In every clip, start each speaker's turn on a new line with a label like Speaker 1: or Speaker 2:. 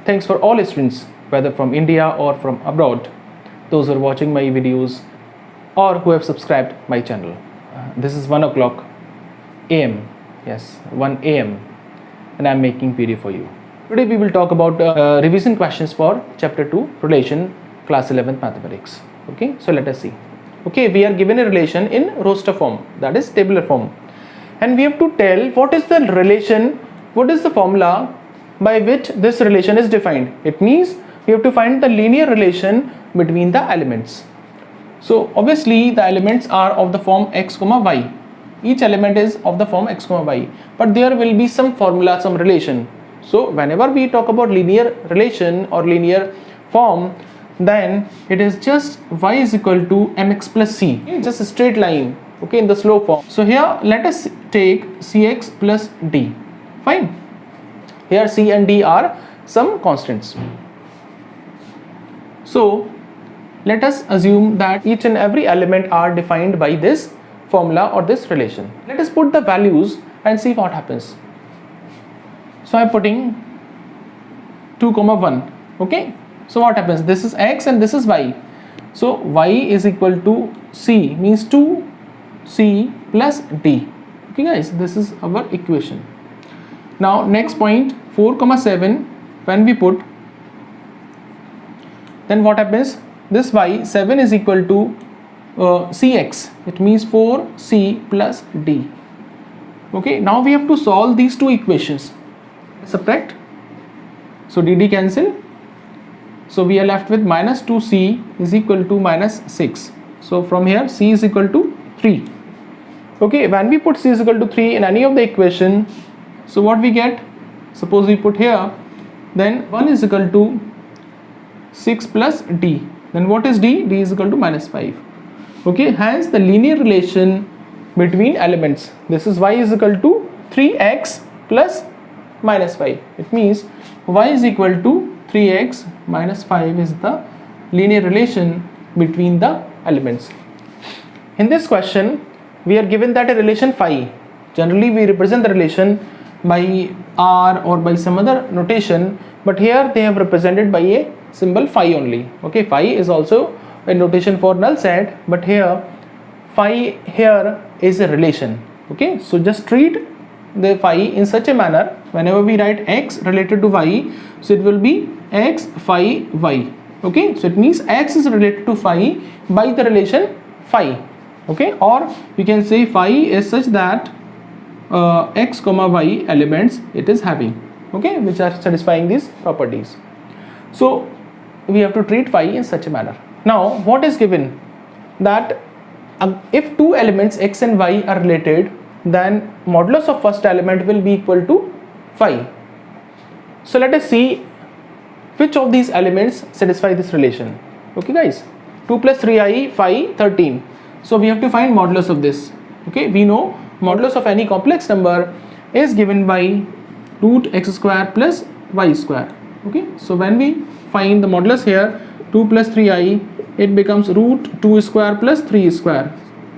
Speaker 1: Thanks for all students, whether from India or from abroad, those who are watching my videos or who have subscribed my channel. This is 1 o'clock AM, yes, 1 AM, and I am making video for you. Today we will talk about revision questions for chapter 2 relation, class 11th mathematics. Okay, so let us see. Okay, we are given a relation in roster form, that is tabular form, and we have to tell what is the relation, what is the formula by which this relation is defined. It means we have to find the linear relation between the elements. So obviously the elements are of the form x comma y. Each element is of the form x comma y, but there will be some formula, some relation. So whenever we talk about linear relation or linear form, then it is just y is equal to mx plus c. It's just a straight line, okay, in the slope form. So here let us take cx plus d. Fine. Here c and d are some constants. So let us assume that each and every element are defined by this formula or this relation. Let us put the values and see what happens. So I am putting 2 comma 1. Okay, so what happens? This is x and this is y. So y is equal to c, means 2c plus d. Okay guys, this is our equation. Now next point, 4 comma 7, when we put, then what happens? This y, 7 is equal to cx, it means 4c plus d. Okay, now we have to solve these two equations. Subtract, so dd cancel, so we are left with minus 2c is equal to minus 6. So from here c is equal to 3. Okay, when we put c is equal to 3 in any of the equation, so what we get, suppose we put here, then 1 is equal to 6 plus d. Then what is d? D is equal to minus 5. Okay, hence the linear relation between elements, this is y is equal to 3x plus minus 5. It means y is equal to 3x minus 5 is the linear relation between the elements. In this question, we are given that a relation phi, generally we represent the relation by r or by some other notation, but here they have represented by a symbol phi only. Okay, phi is also a notation for null set, but here phi here is a relation. Okay, so just treat the phi in such a manner, whenever we write x related to y, so it will be x phi y. Okay, so it means x is related to phi by the relation phi. Okay, or we can say phi is such that x comma y elements it is having, okay, which are satisfying these properties. So we have to treat phi in such a manner. Now what is given, that if two elements x and y are related, then modulus of first element will be equal to phi. So let us see which of these elements satisfy this relation. Okay guys, 2 plus 3i phi 13. So we have to find modulus of this. Okay, we know modulus of any complex number is given by root x square plus y square. Okay, so when we find the modulus here, 2 plus 3i, it becomes root 2 square plus 3 square.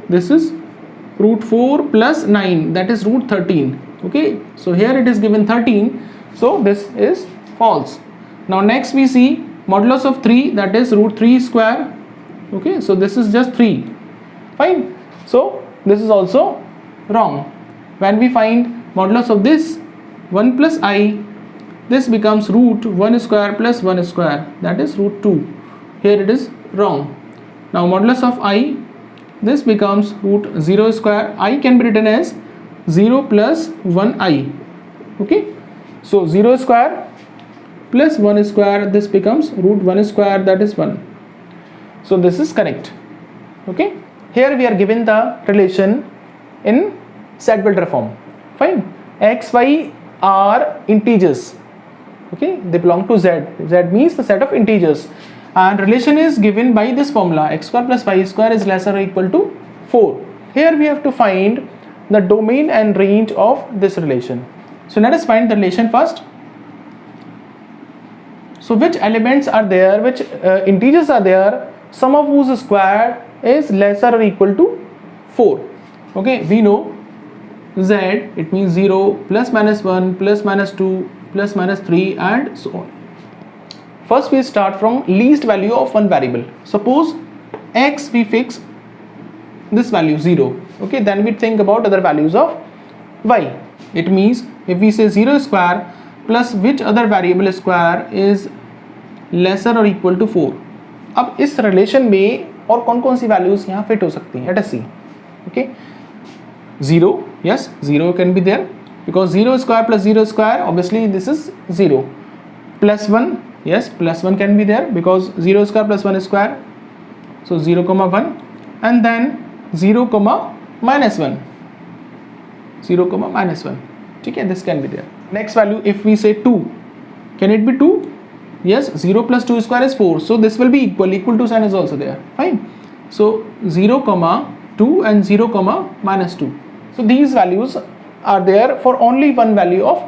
Speaker 1: This is root 4 plus 9, that is root 13. Okay, so here it is given 13, so this is false. Now next we see modulus of 3, that is root 3 square. Okay, so this is just 3. Fine, so this is also wrong. When we find modulus of this 1 plus I, this becomes root 1 square plus 1 square, that is root 2. Here it is wrong. Now modulus of I, this becomes root 0 square. I can be written as 0 plus 1i. Okay, so 0 square plus 1 square, this becomes root 1 square, that is 1. So this is correct. Okay, here we are given the relation in set builder form. Fine, x, y are integers. Okay, they belong to z. Z means the set of integers, and relation is given by this formula, x square plus y square is lesser or equal to 4. Here we have to find the domain and range of this relation. So let us find the relation first. So which elements are there, which integers are there, sum of whose square is lesser or equal to 4. Okay, we know z, it means 0, plus minus 1, plus minus 2, plus minus 3, and so on. first we start from least value of one variable. Suppose x we fix this value 0, okay, then we think about other values of y. It means if we say 0 square plus which other variable square is lesser or equal to 4. अब इस relation में और कौन कौन सी values यहाँ fit हो सकती हैं? Let us see. Okay, 0, yes, 0 can be there because 0 square plus 0 square, obviously this is 0. Plus 1, yes, plus 1 can be there because 0 square plus 1 square, so 0 comma 1, and then 0 comma minus 1, 0 comma minus 1. ठीक है, this can be there. Next value, if we say 2, can it be 2? Yes, 0 plus 2 square is 4, so this will be equal to sign is also there. Fine. So 0 comma 2 and 0 comma minus 2. So these values are there for only one value of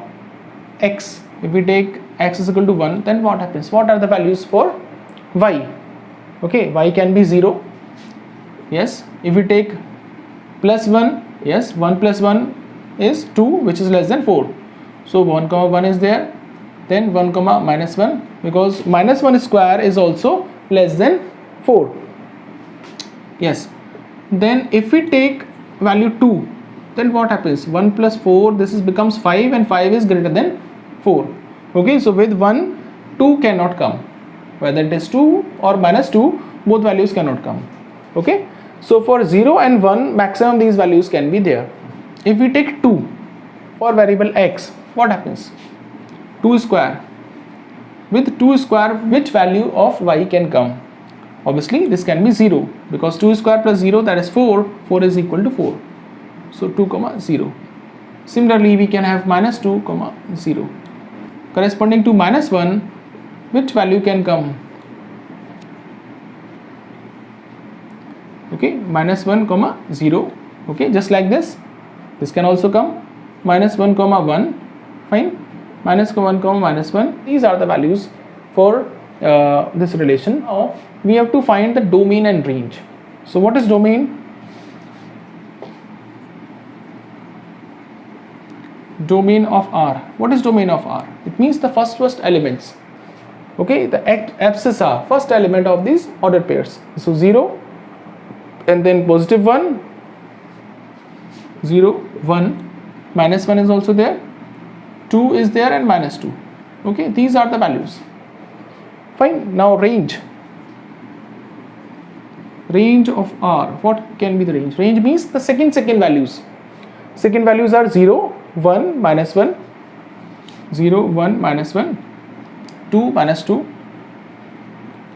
Speaker 1: x. If we take x is equal to 1, then what happens? What are the values for y? Okay, y can be 0. Yes, if we take plus 1, yes, 1 plus 1 is 2, which is less than 4. So 1 comma 1 is there, then 1 comma minus 1, because minus 1 square is also less than 4. Yes, then if we take value 2, then what happens? 1 plus 4, this is becomes 5, and 5 is greater than 4. Okay, so with 1, 2 cannot come, whether it is 2 or minus 2, both values cannot come. Okay, so for 0 and 1, maximum these values can be there. If we take 2 for variable x, what happens? 2 square. With 2 square, which value of y can come? Obviously this can be 0, because 2 square plus 0, that is 4. 4 is equal to 4, so 2 comma 0. Similarly we can have minus 2 comma 0. Corresponding to minus 1, which value can come? Okay, minus 1 comma 0. Okay, just like this can also come. Minus 1 comma 1, fine. Minus 1 comma minus 1, these are the values for this relation. Now we have to find the domain and range. So what is domain? Domain of R. What is domain of R? It means the first elements. Okay, the abscissa are first element of these ordered pairs. So 0, and then positive 1, 0, 1, minus 1 is also there, 2 is there, and minus 2. Okay, these are the values. Fine. Now range of R. What can be the range? Range means the second values. Second values are 0, 1, minus 1, 0, 1, minus 1, 2, minus 2,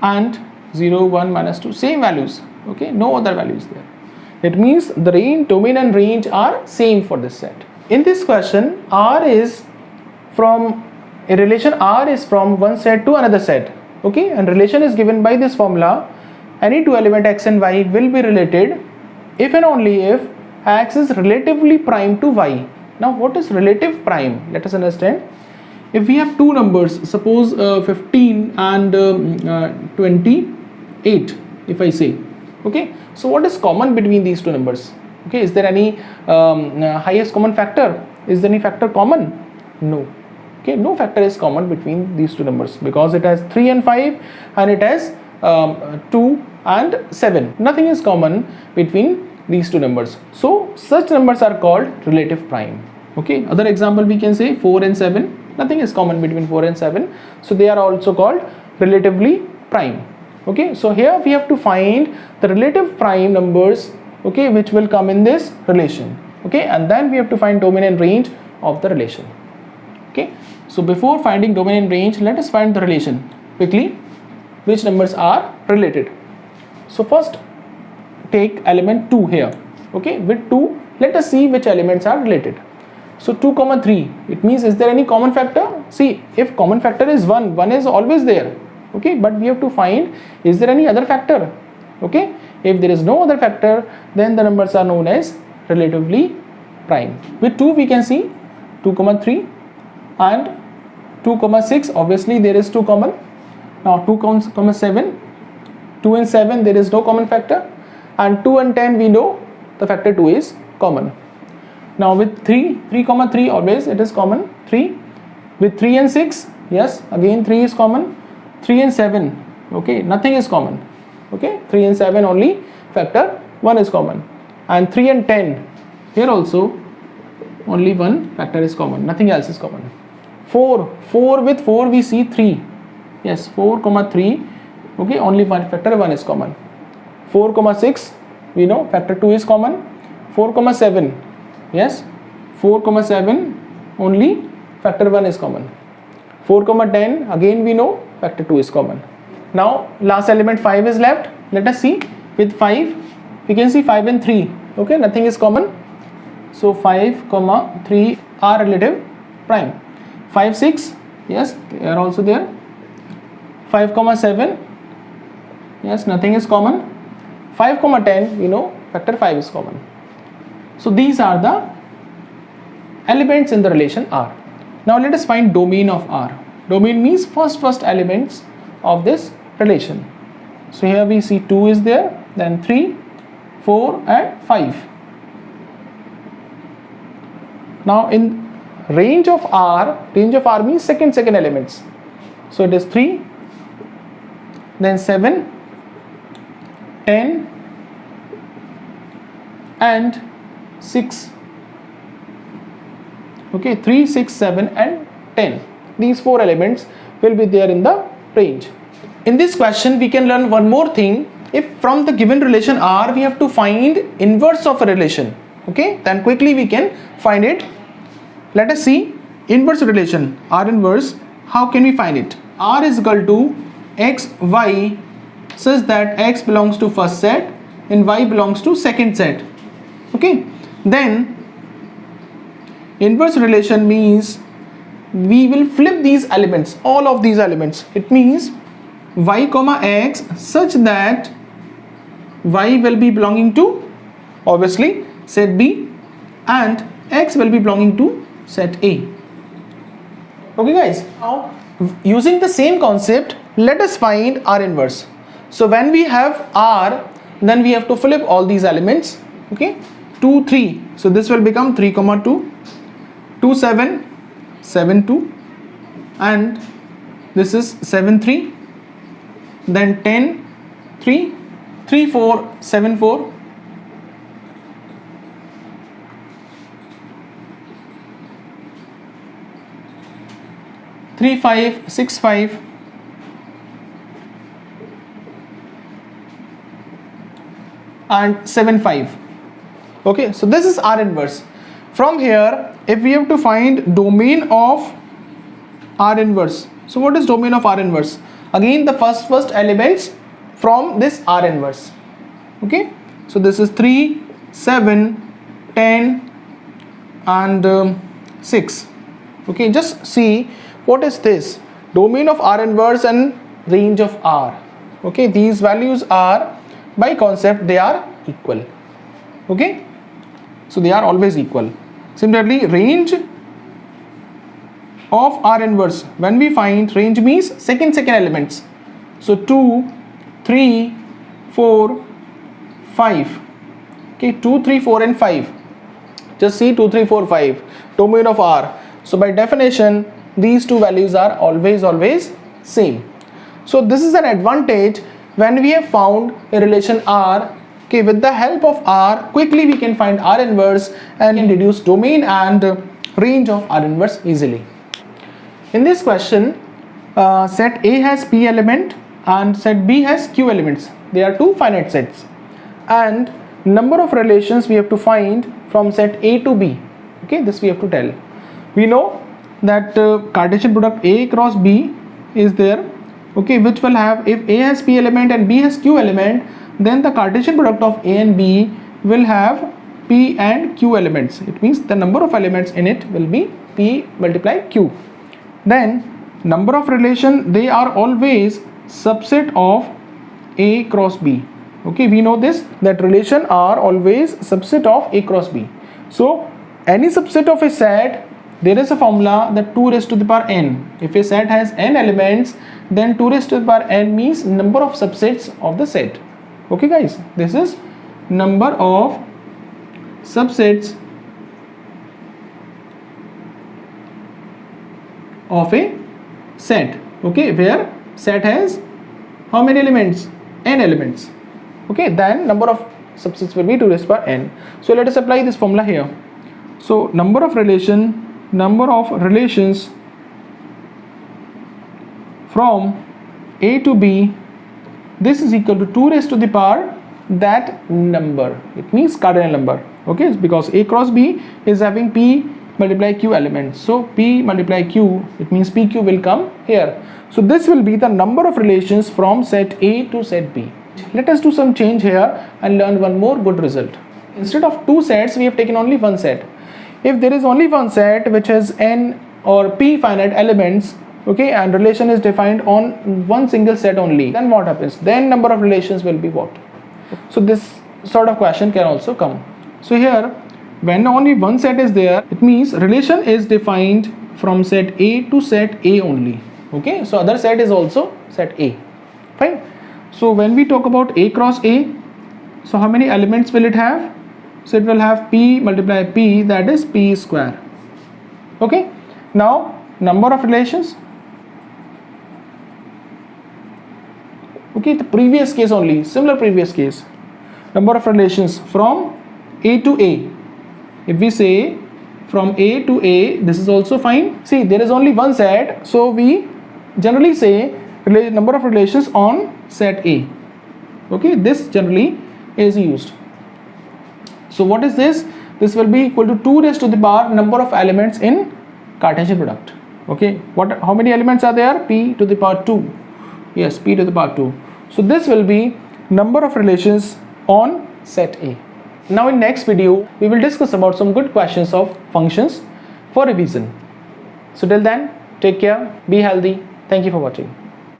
Speaker 1: and 0, 1, minus 2. Same values. Okay, no other values there. It means the range, domain and range are same for this set. In this question, R is from a relation. R is from one set to another set. Okay, and relation is given by this formula. Any two element x and y will be related if and only if x is relatively prime to y. Now what is relative prime? Let us understand. If we have two numbers, suppose 15 and 28, if I say, okay, so what is common between these two numbers? Okay, is there any highest common factor? Is there any factor common? No. Okay, no factor is common between these two numbers because it has 3 and 5 and it has 2 and 7. Nothing is common between these two numbers. So such numbers are called relative prime. Okay, other example we can say 4 and 7. Nothing is common between 4 and 7. So they are also called relatively prime. Okay, so here we have to find the relative prime numbers, okay, which will come in this relation. Okay, and then we have to find domain and range of the relation. Okay, so before finding domain and range, let us find the relation quickly, which numbers are related. So first take element 2 here. Okay, with 2 let us see which elements are related. So 2 comma 3, it means is there any common factor? See, if common factor is 1, 1 is always there. Okay, but we have to find is there any other factor. Okay, if there is no other factor, then the numbers are known as relatively prime. With 2 we can see 2 comma 3 and 2 comma 6, obviously there is 2 common. Now 2 comma 7, 2 and 7 there is no common factor, and 2 and 10 we know the factor 2 is common. Now with 3 comma 3 always it is common, 3. With 3 and 6, yes, again 3 is common. 3 and 7, okay, nothing is common. Okay, 3 and 7 only factor 1 is common, and 3 and 10, here also only one factor is common, nothing else is common. 4 with 4 we see 3, yes, 4 comma 3, okay, only one factor 1 is common. 4 comma 6 we know factor 2 is common. 4 comma 7, yes, 4 comma 7 only factor 1 is common. 4 comma 10 again we know factor 2 is common. Now last element 5 is left. Let us see. With 5 we can see 5 and 3, okay, nothing is common, so 5 comma 3 are relative prime. 5 6, yes, they are also there. 5 comma 7, yes, nothing is common. 5 comma 10 we know factor 5 is common. So these are the elements in the relation R. Now let us find domain of R. Domain means first elements of this relation. So here we see 2 is there, then 3, 4 and 5. Now in range of R means second elements. So it is 3, then 7, 10 and 6. Okay, 3, 6, 7 and 10. These 4 elements will be there in the range. In this question we can learn one more thing. If from the given relation R we have to find inverse of a relation, okay, then quickly we can find it. Let us see inverse relation, R inverse. How can we find it? R is equal to x y such that x belongs to first set and y belongs to second set. Okay, then inverse relation means we will flip these elements, all of these elements. It means y comma x such that y will be belonging to obviously set B and x will be belonging to set A. Okay guys, now using the same concept, let us find R inverse. So when we have R, then we have to flip all these elements. Okay, 2 3, so this will become 3 comma 2, 2 7, 7 2, and this is 7 3, then 10 3, 3 4, 7 4, 3 5, 6 5, and 7 5. Okay, so this is R inverse. From here, if we have to find domain of R inverse, so what is domain of R inverse? Again the first elements from this R inverse. Okay, so this is 3 7 10 and 6. Okay, just see what is this domain of R inverse and range of R. Okay, these values are by concept they are equal. Okay, so they are always equal. Similarly, range of R inverse, when we find range means second elements. So 2 3 4 5. Okay, 2 3 4 and 5. Just see 2 3 4 5 domain of R. So by definition these two values are always same. So this is an advantage when we have found a relation R. Okay, with the help of R, quickly we can find R inverse and deduce domain and range of R inverse easily. In this question, set A has P element and set B has Q elements. They are two finite sets, and number of relations we have to find from set A to B. Okay, this we have to tell. We know that Cartesian product A cross B is there. Okay, which will have, if A has P element and B has Q element, then the Cartesian product of A and B will have P and Q elements. It means the number of elements in it will be P multiplied Q. Then number of relation, they are always subset of A cross B. Okay, we know this, that relation are always subset of A cross B. So any subset of a set, there is a formula that 2 raised to the power n. If a set has n elements, then 2 raised to the power n means number of subsets of the set. Okay guys, this is number of subsets of a set. Okay, where set has how many elements? N elements. Okay, then number of subsets will be 2 raised to power n. So let us apply this formula here. So number of relations from A to B, this is equal to 2 raised to the power that number. It means cardinal number. Okay, because A cross B is having P multiply Q elements. So P multiply Q, it means PQ will come here. So this will be the number of relations from set A to set B. Let us do some change here and learn one more good result. Instead of 2 sets, we have taken only 1 set. If there is only 1 set which has n or p finite elements, okay, and relation is defined on one single set only, then what happens? Then number of relations will be what? So this sort of question can also come. So here, when only 1 set is there, it means relation is defined from set A to set A only. Okay, so other set is also set A. Fine. So when we talk about A cross A, so how many elements will it have? So it will have P multiply P, that is P square. Okay. Now number of relations. Okay, the previous case only, similar previous case. Number of relations from A to A. If we say from A to A, this is also fine. See, there is only 1 set, so we generally say number of relations on set A. Okay, this generally is used. So what is this? This will be equal to 2 raised to the power number of elements in Cartesian product. Okay, how many elements are there? P to the power 2. Yes, P to the power 2. So this will be number of relations on set A. Now in next video, we will discuss about some good questions of functions for revision. So till then, take care, be healthy. Thank you for watching.